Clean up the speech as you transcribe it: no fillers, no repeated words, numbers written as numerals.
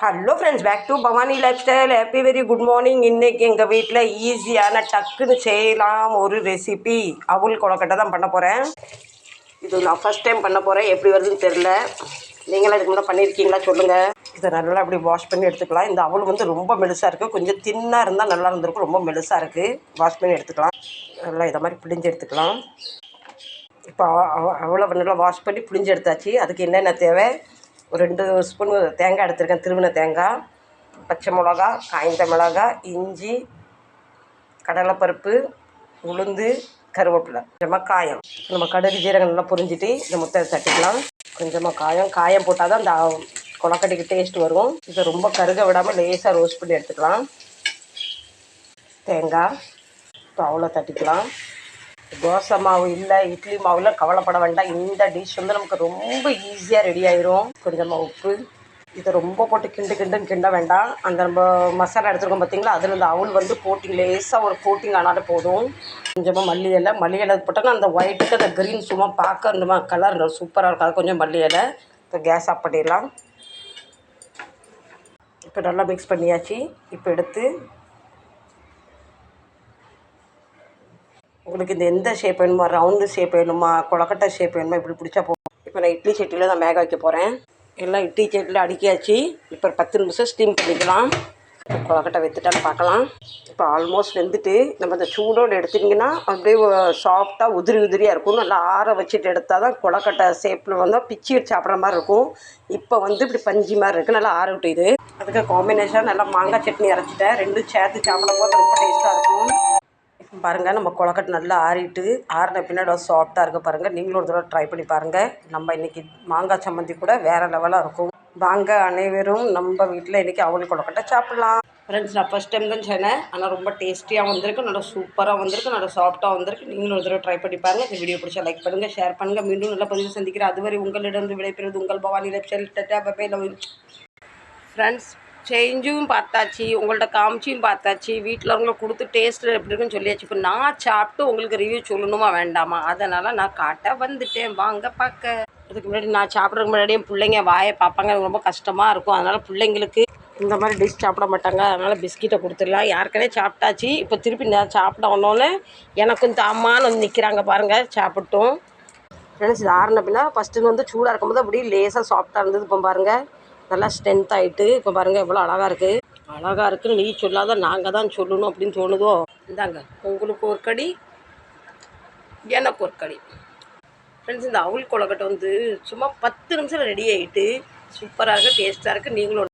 Hello friends, back to Bhavani life style. Happy very good morning. இன்றைக்கி எங்கள் வீட்டில் ஈஸியான டக்குன்னு செய்யலாம் ஒரு ரெசிபி அவல் கொழுக்கட்டை தான் பண்ண போகிறேன். இது நான் ஃபஸ்ட் டைம் பண்ண போகிறேன். எப்படி வருதுன்னு தெரில. நீங்களாம் இதுக்கு முன்னாடி பண்ணியிருக்கீங்களா சொல்லுங்கள். இதை நல்லா அப்படி வாஷ் பண்ணி எடுத்துக்கலாம். இந்த அவல் வந்து ரொம்ப மெலுசாக இருக்குது. கொஞ்சம் தின்னாக இருந்தால் நல்லா இருந்திருக்கும். ரொம்ப மெலுசாக இருக்குது. வாஷ் பண்ணி எடுத்துக்கலாம். நல்லா இதை மாதிரி பிழிஞ்சு எடுத்துக்கலாம். இப்போ அவ்வளோ நல்லா வாஷ் பண்ணி பிழிஞ்சு எடுத்தாச்சு. அதுக்கு என்னென்ன தேவை? ஒரு 2 ஸ்பூன் தேங்காய் எடுத்துருக்கேன், திருவின தேங்காய், பச்சை மிளகா, காய்ந்த மிளகாய், இஞ்சி, கடலைப்பருப்பு, உளுந்து, கருவேப்பிலை, கொஞ்சமாக காயம். நம்ம கடுகு ஜீரகம் நல்லா புரிஞ்சிட்டு இந்த முட்டை தட்டிக்கலாம். கொஞ்சமாக காயம் போட்டால் தான் அந்த கொழுக்கட்டைக்கு டேஸ்ட் வரும். இதை ரொம்ப கருக விடாமல் லேசாக ரோஸ்ட் பண்ணி எடுத்துக்கலாம். தேங்காய் இப்போ அவ்வளோ தட்டிக்கலாம். தோசை மாவு இல்லை, இட்லி மாவுல கவலைப்பட வேண்டாம். இந்த டிஷ் வந்து நமக்கு ரொம்ப ஈஸியாக ரெடி ஆயிரும். கொஞ்சமாக உப்பு. இதை ரொம்ப போட்டு கிண்ட வேண்டாம். அந்த நம்ம மசாலா எடுத்துருக்கோம் பார்த்தீங்களா, அதில் இந்த அவல் வந்து கோட்டிங் லேசாக ஒரு கோட்டிங் ஆனாலும் போதும். கொஞ்சமாக மல்லி இலை போட்டோன்னா அந்த ஒயிட்டுக்கு அந்த க்ரீன் சும்மா பார்க்க இந்த கலர் சூப்பராக இருக்கும். அது கொஞ்சம் மல்லி இலை. இப்போ கேஸ் ஆஃப் பண்ணிடலாம். இப்போ நல்லா மிக்ஸ் பண்ணியாச்சு. இப்போ எடுத்து உங்களுக்கு இந்த எந்த ஷேப் வேணுமா, ரவுண்டு ஷேப் வேணுமா, கொழுக்கட்டை ஷேப் வேணுமா, இப்படி பிடிச்சா போகும். இப்போ நான் இட்லி சட்டியில் தான் வேக வைக்க போகிறேன். எல்லாம் இட்லி சட்டியில் அடுக்கியாச்சு. இப்போ 10 நிமிஷம் ஸ்டீம் பண்ணிக்கலாம். கொழுக்கட்டை வெந்துட்டான்னு பார்க்கலாம். இப்போ ஆல்மோஸ்ட் வெந்துட்டு நம்ம அந்த சூடோடு எடுத்திங்கன்னா அப்படியே சாஃப்டாக உதிரியாக இருக்கும். நல்லா ஆற வச்சுட்டு எடுத்தால் தான் கொழுக்கட்டை ஷேப்பில் வந்தால் பிச்சு வச்சு சாப்பிட்ற மாதிரி இருக்கும். இப்போ வந்து இப்படி பஞ்சு மாதிரி இருக்குது. நல்லா ஆற விட்டு இது அதுக்கு காம்பினேஷன் நல்லா மாங்காய் சட்னி அரைச்சிட்டேன். 2 சேர்த்து சாப்பிடும் போது ரொம்ப டேஸ்ட்டாக இருக்கும். பாருங்கள், நம்ம கொழுக்கட்டை நல்லா ஆறின பின்னாடி சாஃப்டாக இருக்க பாருங்கள். நீங்களும் ஒரு தடவை ட்ரை பண்ணி பாருங்கள். நம்ம இன்றைக்கி மாங்காய் சம்மந்தி கூட வேறு லெவலாக இருக்கும். வாங்க அனைவரும் நம்ம வீட்டில் இன்றைக்கி அவல் கொழுக்கட்டை சாப்பிட்லாம். ஃப்ரெண்ட்ஸ், நான் ஃபஸ்ட் டைம் தான் சொன்னேன். ஆனால் ரொம்ப டேஸ்டியாக வந்திருக்கு, நல்லா சூப்பராக வந்திருக்கு, நல்லா சாஃப்டாக வந்திருக்கு. நீங்களும் ஒரு தடவை ட்ரை பண்ணி பாருங்கள். இந்த வீடியோ பிடிச்சா லைக் பண்ணுங்கள், ஷேர் பண்ணுங்கள். மீண்டும் நல்ல பதிவு சந்திக்கிறேன். அதுவரை உங்களிடம் விடைபெறுவது உங்கள் Bhavani life style. Tata bye bye. Friends, செஞ்சும் பார்த்தாச்சு, உங்கள்ட்ட காமிச்சியும் பார்த்தாச்சு, வீட்டில் அவங்கள கொடுத்து டேஸ்ட்டில் எப்படி இருக்குன்னு சொல்லியாச்சு. இப்போ நான் சாப்பிட்டு உங்களுக்கு ரிவ்யூ சொல்லணுமா வேண்டாமா? அதனால் நான் காட்ட வந்துட்டேன். வாங்க பார்க்க. அதுக்கு முன்னாடி நான் சாப்பிட்றதுக்கு முன்னாடியே பிள்ளைங்க வாயை பார்ப்பாங்க. எனக்கு ரொம்ப கஷ்டமாக இருக்கும். அதனால் பிள்ளைங்களுக்கு இந்த மாதிரி டிஷ் சாப்பிட மாட்டாங்க. அதனால் பிஸ்கெட்டை கொடுத்துடலாம். யாருக்கனே சாப்பிட்டாச்சு. இப்போ திருப்பி நான் சாப்பிட ஒன்றோன்னே எனக்கும் தாமான்னு வந்து நிற்கிறாங்க பாருங்கள். சாப்பிட்டோம். ஃப்ரெண்ட்ஸ், இது ஆறின பின்னா ஃபஸ்ட்டு வந்து சூடாக இருக்கும்போது அப்படியே லேசாக சாஃப்டாக இருந்தது. இப்போ பாருங்கள், நல்லா ஸ்ட்ரென்த் ஆகிட்டு. இப்போ பாருங்கள் எவ்வளோ அழகாக இருக்குது. அழகாக இருக்குன்னு நீ சொல்லாத நாங்கள் தான் சொல்லணும் அப்படின்னு தோணுதோ. இந்தாங்க, உங்களுக்கு ஒரு கடி, எனக்கு ஒரு கடி. ஃப்ரெண்ட்ஸ், இந்த அவல் கொழுக்கட்டை வந்து சும்மா 10 நிமிஷம் ரெடி ஆகிட்டு சூப்பராக இருக்குது, டேஸ்ட்டாக இருக்குது. நீங்களும்